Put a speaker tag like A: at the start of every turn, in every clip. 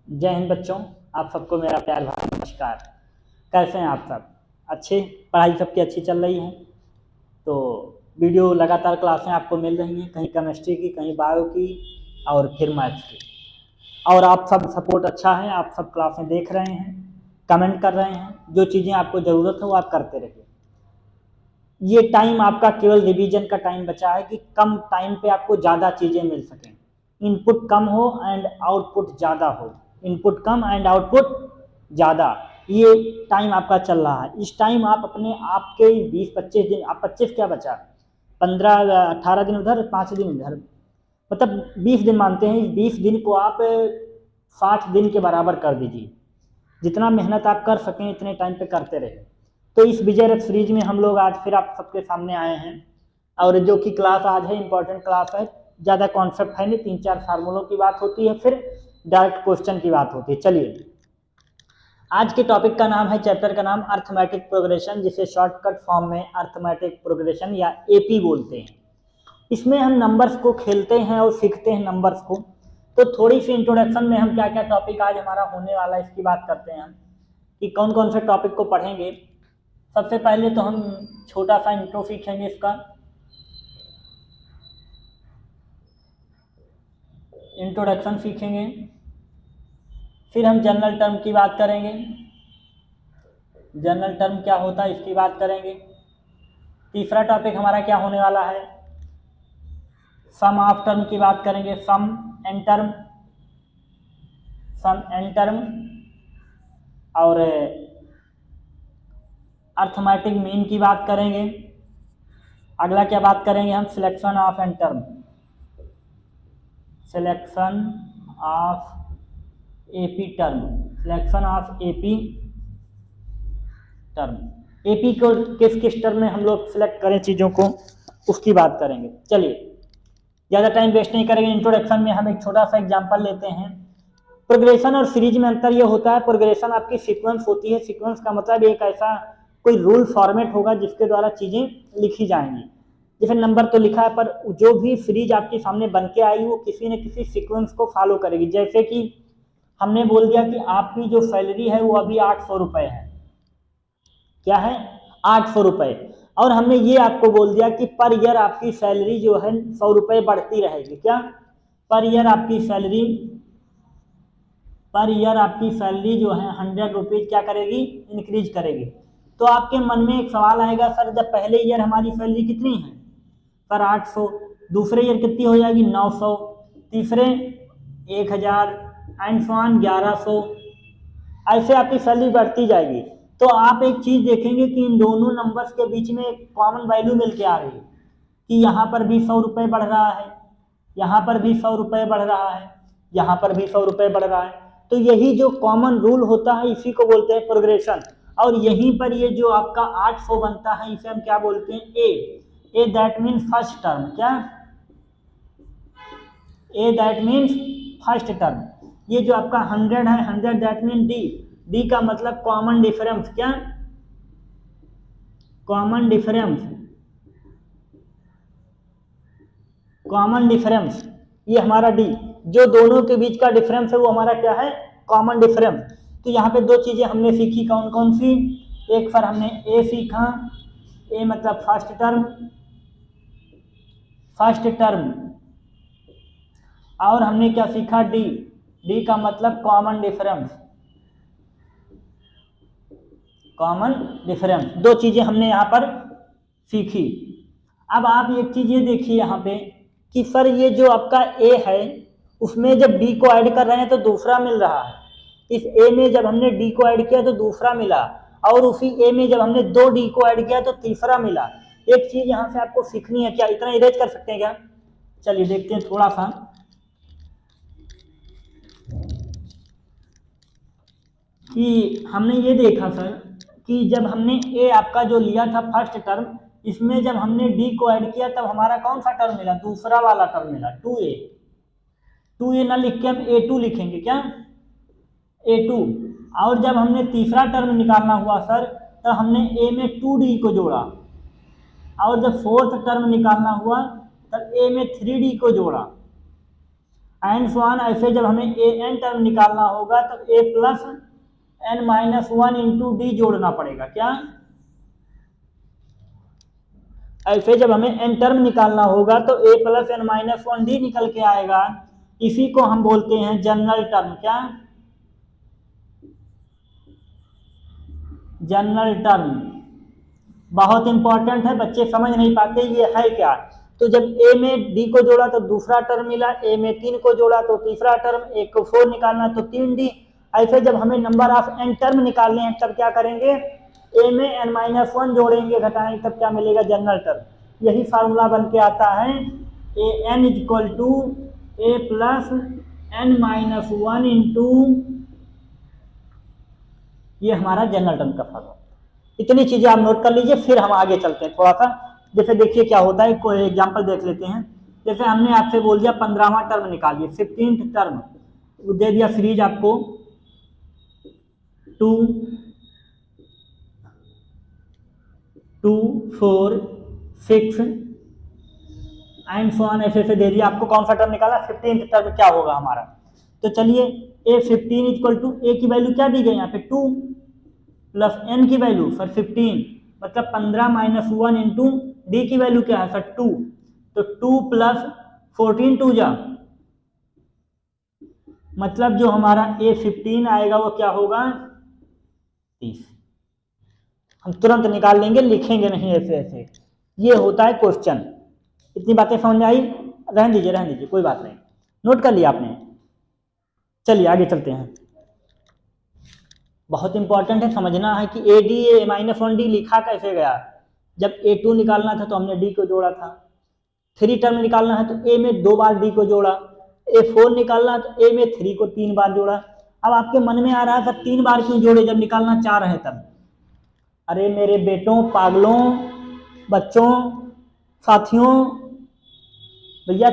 A: जय हिंद बच्चों, आप सबको मेरा प्यार भरा नमस्कार। कैसे हैं आप सब? अच्छे? पढ़ाई सबकी अच्छी चल रही है? तो वीडियो लगातार क्लासें आपको मिल रही हैं, कहीं केमिस्ट्री की, कहीं बायो की और फिर मैथ्स की। और आप सब सपोर्ट अच्छा है, आप सब क्लासें देख रहे हैं, कमेंट कर रहे हैं। जो चीज़ें आपको ज़रूरत है वो आप करते रहिए। ये टाइम आपका केवल रिवीजन का टाइम बचा है कि कम टाइम पे आपको ज़्यादा चीज़ें मिल सकें। इनपुट कम हो एंड आउटपुट ज़्यादा हो, इनपुट कम एंड आउटपुट ज़्यादा, ये टाइम आपका चल रहा है। इस टाइम आप अपने आपके 20-25 दिन, आप 25 क्या बचा, 15-18 दिन उधर, 5 दिन इधर, मतलब 20 दिन मानते हैं। इस 20 दिन को आप 60 दिन के बराबर कर दीजिए। जितना मेहनत आप कर सकें इतने टाइम पे करते रहे। तो इस विजय रथ सीरीज में हम लोग आज फिर आप सबके सामने आए हैं, और जो कि क्लास आज है इंपॉर्टेंट क्लास है। ज़्यादा कॉन्सेप्ट है नहीं, 3-4 फार्मूलों की बात होती है, फिर डायरेक्ट क्वेश्चन की बात होती है। चलिए, आज के टॉपिक का नाम है, चैप्टर का नाम अर्थमेटिक प्रोग्रेशन, जिसे शॉर्टकट फॉर्म में अर्थमेटिक प्रोग्रेशन या एपी बोलते हैं। इसमें हम नंबर्स को खेलते हैं और सीखते हैं नंबर्स को। तो थोड़ी सी इंट्रोडक्शन में हम क्या क्या टॉपिक आज हमारा होने वाला है इसकी बात करते हैं हम, कि कौन कौन से टॉपिक को पढ़ेंगे। सबसे पहले तो हम छोटा सा इंट्रो सीखेंगे इसका, इंट्रोडक्शन सीखेंगे। फिर हम जनरल टर्म की बात करेंगे, जनरल टर्म क्या होता है इसकी बात करेंगे। तीसरा टॉपिक हमारा क्या होने वाला है, सम ऑफ टर्म की बात करेंगे, sum and term, sum and term. और अर्थमेटिक मीन की बात करेंगे। अगला क्या बात करेंगे हम, selection of n term, selection of AP term, selection of AP term. AP को किस किस टर्म में हम लोग सिलेक्ट करें चीज़ों को, उसकी बात करेंगे। चलिए, ज़्यादा टाइम वेस्ट नहीं करेंगे। इंट्रोडक्शन में हम एक छोटा सा एग्जांपल लेते हैं। प्रोग्रेशन और सीरीज में अंतर ये होता है, प्रोग्रेशन आपकी सीक्वेंस होती है। सीक्वेंस का मतलब एक ऐसा कोई रूल फॉर्मेट होगा जिसके द्वारा चीज़ें लिखी जाएंगी। जैसे नंबर तो लिखा है, पर जो भी सीरीज आपके सामने बन के आई वो किसी न किसी सीक्वेंस को फॉलो करेगी। जैसे कि हमने बोल दिया कि आपकी जो सैलरी है वो अभी 800 रुपये है। क्या है? 800 रुपये। और हमने ये आपको बोल दिया कि पर ईयर आपकी सैलरी जो है 100 रुपये बढ़ती रहेगी। क्या? पर ईयर आपकी सैलरी, पर ईयर आपकी सैलरी जो है 100 रुपीज़ क्या करेगी, इंक्रीज करेगी। तो आपके मन में एक सवाल आएगा, सर जब पहले ईयर हमारी सैलरी कितनी है, सर 800, दूसरे ईयर कितनी हो जाएगी, 900, तीसरे 1000 एंड सो ऑन 1100, ऐसे आपकी सैलरी बढ़ती जाएगी। तो आप एक चीज़ देखेंगे कि इन दोनों नंबर्स के बीच में एक कॉमन वैल्यू मिल के आ रही है, कि यहाँ पर भी 100 रुपये बढ़ रहा है, यहाँ पर भी 100 रुपये बढ़ रहा है, यहाँ पर भी 100 रुपये बढ़ रहा है। तो यही जो कॉमन रूल होता है इसी को बोलते हैं प्रोग्रेशन। और यहीं पर ये जो आपका 800 बनता है इसे हम क्या बोलते हैं, ए दैट मीन्स फर्स्ट टर्म। क्या? ए दैट मीन्स फर्स्ट टर्म। ये जो आपका 100 है, 100 दैट मीन डी का मतलब कॉमन डिफरेंस। क्या? कॉमन डिफरेंस, कॉमन डिफरेंस, ये हमारा डी, जो दोनों के बीच का डिफरेंस है वो हमारा क्या है, कॉमन डिफरेंस। तो यहाँ पे दो चीजें हमने सीखी, कौन कौन सी, एक सर हमने ए सीखा, ए मतलब फर्स्ट टर्म, फर्स्ट टर्म। और हमने क्या सीखा, डी, डी का मतलब कॉमन डिफरेंस, कॉमन डिफरेंस। दो चीजें हमने यहाँ पर सीखी। अब आप एक चीज ये देखिए यहाँ पे कि सर ये जो आपका ए है उसमें जब डी को ऐड कर रहे हैं तो दूसरा मिल रहा है, इस ए में जब हमने डी को ऐड किया तो दूसरा मिला, और उसी ए में जब हमने 2 डी को ऐड किया तो तीसरा मिला। एक चीज यहाँ से आपको सीखनी है, क्या इतना इरेज कर सकते हैं क्या? चलिए देखते हैं थोड़ा सा, कि हमने ये देखा सर कि जब हमने ए आपका जो लिया था फर्स्ट टर्म, इसमें जब हमने डी को ऐड किया तब हमारा कौन सा टर्म मिला, दूसरा वाला टर्म मिला, 2a। 2a ना लिख के हम a2 लिखेंगे। क्या? a2। और जब हमने तीसरा टर्म निकालना हुआ सर, तब हमने a में 2d को जोड़ा, और जब फोर्थ टर्म निकालना हुआ तब a में 3d को जोड़ा। And so on. ऐसे जब हमें ए एन टर्म निकालना होगा तो a plus N minus one into d जोड़ना पड़ेगा। क्या? ऐसे जब हमें एन टर्म निकालना होगा तो a plus N minus one d निकल के आएगा। इसी को हम बोलते हैं जनरल टर्म। क्या? जनरल टर्म बहुत इंपॉर्टेंट है, बच्चे समझ नहीं पाते ये है क्या। तो जब ए में डी को जोड़ा तो दूसरा टर्म मिला, ए में 3 को जोड़ा तो तीसरा टर्म, एक को 4 निकालना तो 3D। ऐसे जब हमें नंबर ऑफ एन टर्म निकालने हैं तब क्या करेंगे, ए में एन माइनस वन जोड़ेंगे, घटाएंगे, तब क्या मिलेगा, जनरल टर्म। यही फार्मूला बन के आता है a n is equal to A plus N minus one into, ये हमारा जनरल टर्म का फार्मूला। इतनी चीजें आप नोट कर लीजिए, फिर हम आगे चलते हैं थोड़ा सा। जैसे देखिए क्या होता है, कोई एग्जांपल देख लेते हैं। जैसे हमने आपसे बोल दिया 15वां टर्म निकालिए, 15th टर्म दे दिया सीरीज आपको 2 2 4 6 एंड सो ऑन, ऐसे दे दिया आपको। कौन सा टर्म निकाला, 15th टर्म क्या होगा हमारा। तो चलिए ए 15 इक्वल टू, ए की वैल्यू क्या दी गई यहाँ पे 2 प्लस एन की वैल्यू सर 15, मतलब 15 माइनस वन इंटू डी की वैल्यू क्या है सर 2, तो 2 प्लस 14 2 जा, मतलब जो हमारा ए 15 आएगा वो क्या होगा 30। हम तुरंत निकाल लेंगे, लिखेंगे नहीं ऐसे ऐसे। ये होता है क्वेश्चन। इतनी बातें समझ में आई? रहने दीजिए कोई बात नहीं, नोट कर लिया आपने। चलिए आगे चलते हैं। बहुत इंपॉर्टेंट है, समझना है कि A D A minus one D लिखा कैसे गया। जब A2 निकालना था तो हमने D को जोड़ा था, 3 टर्म निकालना है तो A में 2 बार D को जोड़ा, A4 निकालना है तो A में 3 को 3 बार जोड़ा। अब आपके मन में आ रहा है 3 बार क्यों जोड़े जब निकालना 4 है तब। अरे मेरे बेटों, पागलों, बच्चों, साथियों, भैया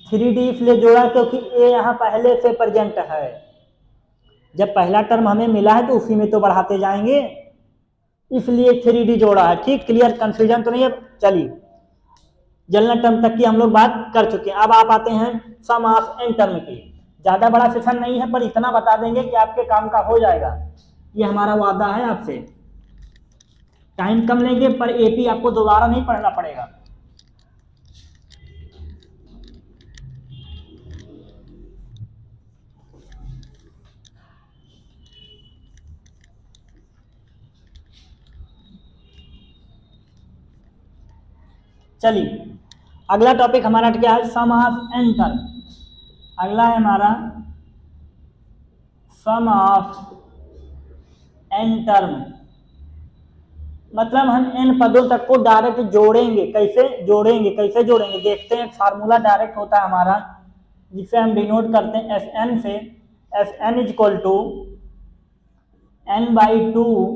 A: 3D इसलिए जोड़ा क्योंकि A यहाँ पहले से प्रेजेंट है। जब पहला टर्म हमें मिला है तो उसी में तो बढ़ाते जाएंगे, इसलिए 3D जोड़ा है। ठीक, क्लियर, कंफ्यूजन तो नहीं है। चलिए जनरल टर्म तक की हम लोग बात कर चुके हैं। अब आप आते हैं सम ऑफ एन टर्म की। ज्यादा बड़ा सेशन नहीं है पर इतना बता देंगे कि आपके काम का हो जाएगा, ये हमारा वादा है आपसे। टाइम कम लेंगे पर एपी आपको दोबारा नहीं पढ़ना पड़ेगा। चलिए अगला टॉपिक हमारा क्या है, सम ऑफ एन टर्म। अगला है हमारा सम ऑफ एन टर्म, मतलब हम एन पदों तक को डायरेक्ट जोड़ेंगे। कैसे जोड़ेंगे देखते हैं। फार्मूला डायरेक्ट होता है हमारा, जिसे हम डिनोट करते हैं एस एन से। S N is equal to N by two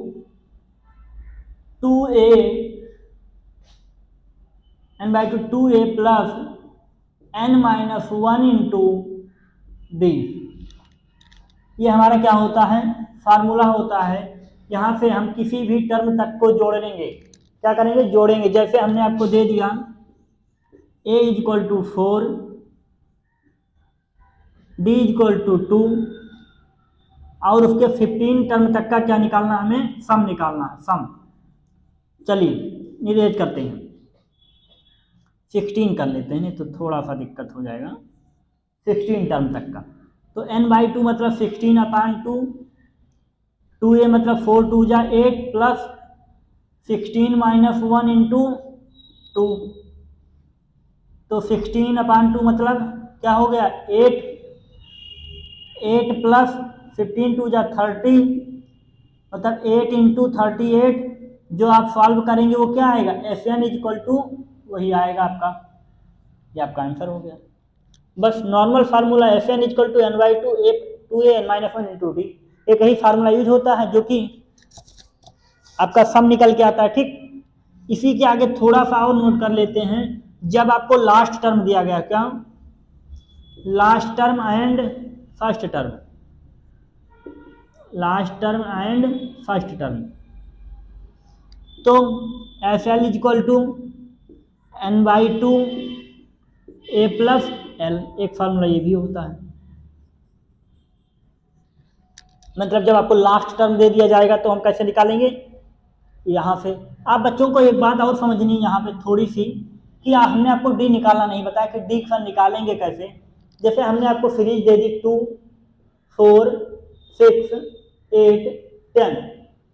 A: A plus N minus one into D. ये हमारा क्या होता है, फार्मूला होता है। यहाँ से हम किसी भी टर्म तक को जोड़ लेंगे। क्या करेंगे, जोड़ेंगे। जैसे हमने आपको दे दिया a is equal to 4, d is equal to 2 और उसके 15 टर्म तक का क्या निकालना, हमें सम निकालना है, सम। चलिए निरेट करते हैं, 16 कर लेते हैं, नहीं तो थोड़ा सा दिक्कत हो जाएगा। 16 टर्म तक का तो n/2 मतलब 16/2, 2a मतलब 4 2 जा 8 प्लस 16 माइनस 1 इंटू 2, तो 16/2 मतलब क्या हो गया 8 प्लस 15 2 जा 30, मतलब 8 इंटू 38। जो आप सॉल्व करेंगे वो क्या आएगा, S N is equal to वही आएगा आपका, ये आपका आंसर हो गया। बस normal formula S N equal to n/2 2a n minus one into D, एक ही फार्मूला यूज होता है जो कि आपका सम निकल के आता है। ठीक, इसी के आगे थोड़ा सा और नोट कर लेते हैं। जब आपको लास्ट टर्म दिया गया, क्या last term and first term, last term and first term, तो S L is equal to n/2 a plus L. एक फार्मूला ये भी होता है, मतलब जब आपको लास्ट टर्म दे दिया जाएगा तो हम कैसे निकालेंगे, यहाँ से। आप बच्चों को एक बात और समझनी है यहाँ पे थोड़ी सी, कि हमने आपको डी निकालना नहीं बताया कि डी का निकालेंगे कैसे। जैसे हमने आपको सीरीज दे दी 2, 4, 6, 8, 10।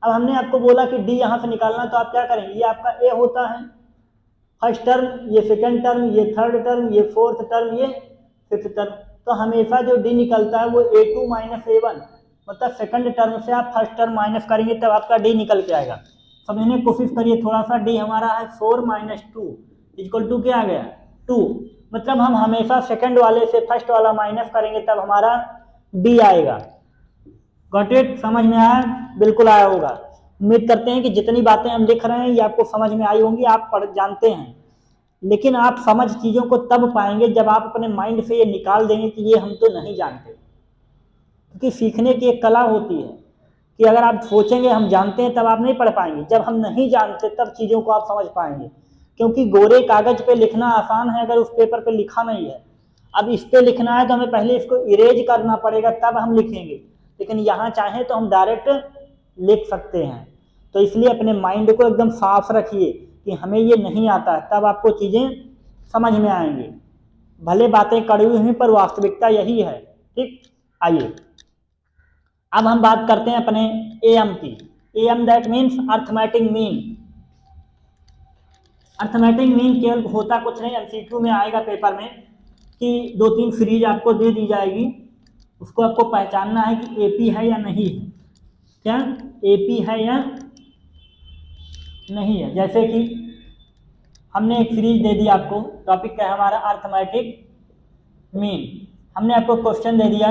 A: अब हमने आपको बोला कि डी यहाँ से निकालना, तो आप क्या करेंगे, ये आपका ए होता है फर्स्ट टर्म, ये सेकंड टर्म, ये थर्ड टर्म, ये फोर्थ टर्म, ये फिफ्थ टर्म। तो हमेशा जो डी निकलता है वो A2 माइनस A1, मतलब सेकंड टर्म से आप फर्स्ट टर्म माइनस करेंगे तब आपका डी निकल के आएगा। समझने की कोशिश करिए थोड़ा सा। डी हमारा है 4 माइनस 2 इक्वल टू क्या आ गया 2, मतलब हम हमेशा सेकंड वाले से फर्स्ट वाला माइनस करेंगे तब हमारा डी आएगा। Got it? समझ में आया? बिल्कुल आया होगा। उम्मीद करते हैं कि जितनी बातें हम लिख रहे हैं ये आपको समझ में आई होंगी, आप पढ़ जानते हैं। लेकिन आप समझ चीज़ों को तब पाएंगे जब आप अपने माइंड से ये निकाल देंगे कि ये हम तो नहीं जानते। क्योंकि सीखने की एक कला होती है कि अगर आप सोचेंगे हम जानते हैं तब आप नहीं पढ़ पाएंगे, जब हम नहीं जानते तब चीज़ों को आप समझ पाएंगे। क्योंकि गोरे कागज पे लिखना आसान है अगर उस पेपर पे लिखा नहीं है। अब इस पे लिखना है तो हमें पहले इसको इरेज करना पड़ेगा तब हम लिखेंगे, लेकिन यहाँ चाहें तो हम डायरेक्ट लिख सकते हैं। तो इसलिए अपने माइंड को एकदम साफ रखिए कि हमें ये नहीं आता है, तब आपको चीज़ें समझ में आएंगी। भले बातें कड़वी हुई पर वास्तविकता यही है। ठीक, आइए अब हम बात करते हैं अपने एम की। M that means arithmetic mean. Arithmetic mean केवल होता कुछ नहीं, एमसीक्यू में आएगा पेपर में कि 2-3 सीरीज आपको दे दी जाएगी, उसको आपको पहचानना है कि एपी है या नहीं है। क्या एपी है या नहीं है? जैसे कि हमने एक सीरीज दे दी आपको, टॉपिक क्या है हमारा अर्थमेटिक मीन। हमने आपको क्वेश्चन दे दिया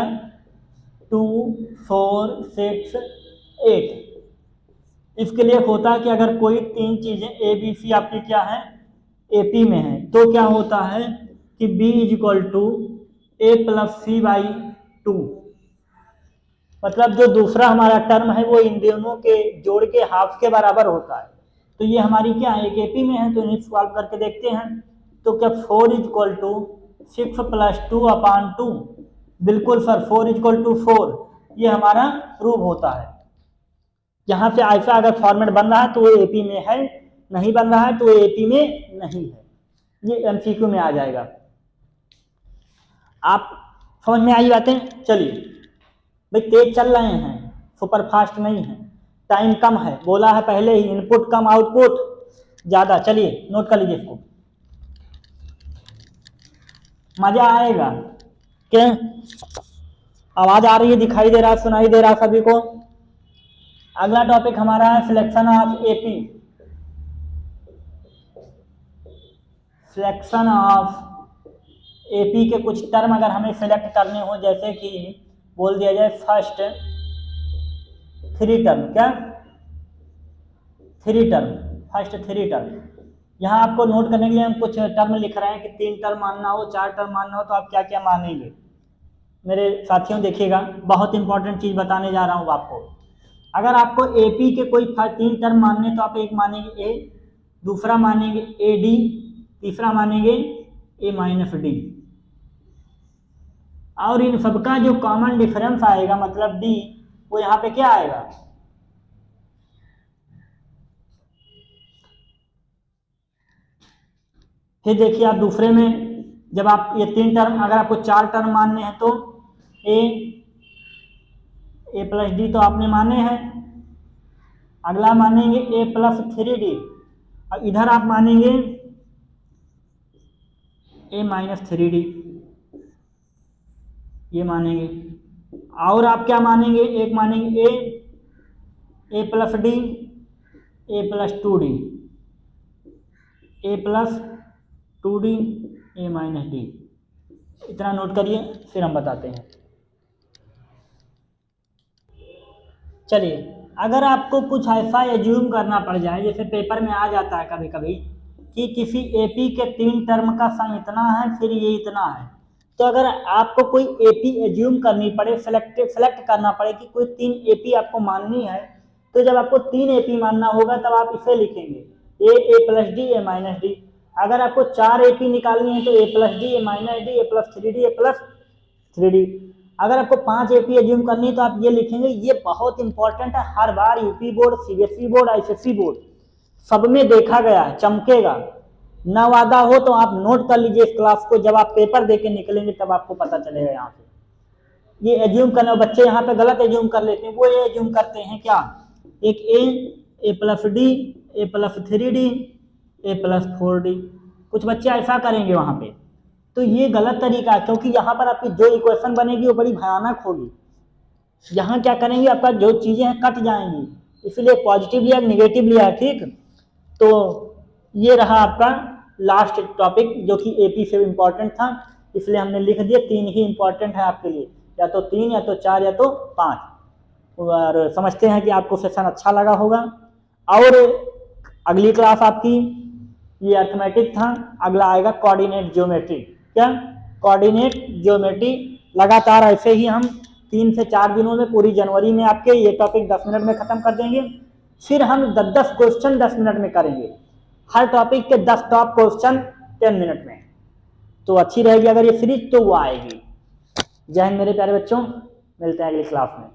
A: 2, 4, 6, 8। इसके लिए होता है कि अगर कोई 3 चीज़ें ए बी सी आपकी क्या है एपी में है तो क्या होता है कि B is equal to A plus C by 2, मतलब जो दूसरा हमारा टर्म है वो इन दोनों के जोड़ के हाफ के बराबर होता है। तो ये हमारी क्या है एक एपी में है, तो इन्हें सॉल्व करके देखते हैं। तो क्या 4 इज इक्वल टू 6 प्लस 2 अपान 2, बिल्कुल सर 4 इज इक्वल टू 4, ये हमारा प्रूव होता है। यहाँ से ऐसा अगर फॉर्मेट बन रहा है तो वो एपी में है, नहीं बन रहा है तो वो एपी में नहीं है, ये एमसीक्यू में आ जाएगा। आप समझ में आई बातें? चलिए भाई, तेज चल रहे हैं, सुपर फास्ट नहीं है, टाइम कम है, बोला है पहले ही, इनपुट कम आउटपुट ज़्यादा। चलिए नोट कर लीजिए इसको, मज़ा आएगा। क्या आवाज़ आ रही है, दिखाई दे रहा, सुनाई दे रहा सभी को? अगला टॉपिक हमारा है selection of AP. Selection of AP के कुछ टर्म अगर हमें सेलेक्ट करने हो, जैसे कि बोल दिया जाए फर्स्ट 3 टर्म, क्या 3 टर्म, फर्स्ट 3 टर्म। यहाँ आपको नोट करने के लिए हम कुछ टर्म लिख रहे हैं कि 3 टर्म मानना हो, 4 टर्म मानना हो, तो आप क्या क्या मानेंगे मेरे साथियों? देखिएगा, बहुत इंपॉर्टेंट चीज़ बताने जा रहा हूँ आपको। अगर आपको एपी के कोई 3 टर्म मानने तो आप एक मानेंगे ए, दूसरा मानेंगे ए डी, तीसरा मानेंगे ए माइनस डी, और इन सबका जो कॉमन डिफरेंस आएगा मतलब डी, वो यहाँ पे क्या आएगा? फिर देखिए आप दूसरे में, जब आप ये 3 टर्म, अगर आपको 4 टर्म मानने हैं तो ए प्लस डी तो आपने माने हैं, अगला मानेंगे ए प्लस 3D, और इधर आप मानेंगे ए माइनस 3D, ये मानेंगे। और आप क्या मानेंगे? एक मानेंगे ए प्लस डी, ए प्लस 2D, ए प्लस 2D, ए माइनस डी। इतना नोट करिए, फिर हम बताते हैं। चलिए, अगर आपको कुछ ऐसा एज्यूम करना पड़ जाए, जैसे पेपर में आ जाता है कभी कभी कि किसी एपी के 3 टर्म का सम इतना है, फिर ये इतना है, तो अगर आपको कोई एपी एज्यूम करनी पड़े, सेलेक्ट करना पड़े कि कोई 3 एपी आपको माननी है, तो जब आपको 3 एपी मानना होगा तब आप इसे लिखेंगे ए प्लस डी, ए माइनस डी। अगर आपको 4 AP निकालनी है तो A plus D, A minus D, A plus 3D, A plus 3D। अगर आपको 5 AP एज्यूम करनी है तो आप ये लिखेंगे, ये बहुत इंपॉर्टेंट है, हर बार UP board, CBSE board, ICSE board सब में देखा गया है, चमकेगा। ना वादा हो तो आप नोट कर लीजिए इस क्लास को, जब आप पेपर दे के निकलेंगे तब आपको पता चलेगा। यहाँ पे ये एज्यूम करना, बच्चे यहाँ पे गलत एज्यूम कर लेते हैं। वो ये एज्यूम करते हैं क्या, एक ए प्लस डी, ए प्लस 3D, ए प्लस 4D, कुछ बच्चे ऐसा करेंगे वहाँ पे। तो ये गलत तरीका है, क्योंकि यहाँ पर आपकी जो इक्वेशन बनेगी वो बड़ी भयानक होगी। यहाँ क्या करेंगे, आपका जो चीज़ें हैं कट जाएंगी, इसलिए पॉजिटिव लिया, निगेटिव लिया, ठीक। तो ये रहा आपका लास्ट टॉपिक जो कि AP से इम्पोर्टेंट था, इसलिए हमने लिख दिया 3 ही इम्पोर्टेंट है आपके लिए, या तो 3 या तो 4 या तो 5। और समझते हैं कि आपको सेशन अच्छा लगा होगा। और अगली क्लास आपकी ये अर्थमेटिक था, अगला आएगा कोऑर्डिनेट ज्योमेट्री। क्या, कोऑर्डिनेट ज्योमेट्री। लगातार ऐसे ही हम 3 से 4 दिनों में, पूरी जनवरी में आपके ये टॉपिक 10 मिनट में खत्म कर देंगे। फिर हम 10 क्वेश्चन 10 मिनट में करेंगे, हर टॉपिक के 10 टॉप क्वेश्चन 10 मिनट में। तो अच्छी रहेगी अगर ये सीरीज, तो वो आएगी। जय हिंद मेरे प्यारे बच्चों, मिलते हैं अगली क्लास में।